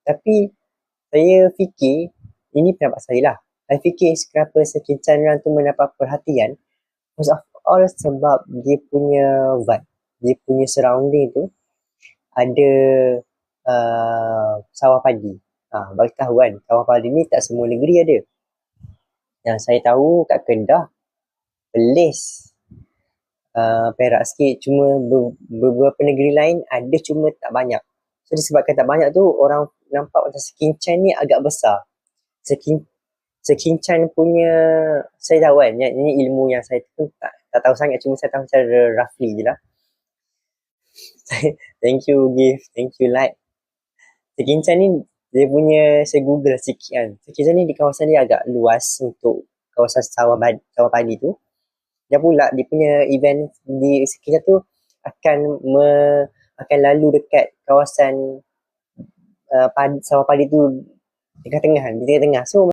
Tapi saya fikir, ini pendapat saya lah. Saya fikir kenapa Sekinchan tu mendapat perhatian. First of all sebab dia punya vibe, dia punya surrounding tu ada sawah padi. Bagi tahu kan, sawah padi ni tak semua negeri ada. Yang saya tahu kat Kedah, Perlis, Perak sikit, cuma beberapa negeri lain ada cuma tak banyak. So disebabkan tak banyak tu, orang nampak macam Sekinchan ni agak besar. Sekinchan punya, saya tahu kan, ini ilmu yang saya pun tak tahu sangat, cuma saya tahu secara roughly je lah. Thank you Gift, thank you Like. Sekinchan ni dia punya, saya google sikit kan, Sekinchan ni di kawasan dia agak luas untuk kawasan sawah padi tu. Dan pula dia punya event di Sekinchan tu akan lalu dekat kawasan sawah padi tu, di tengah-tengah. So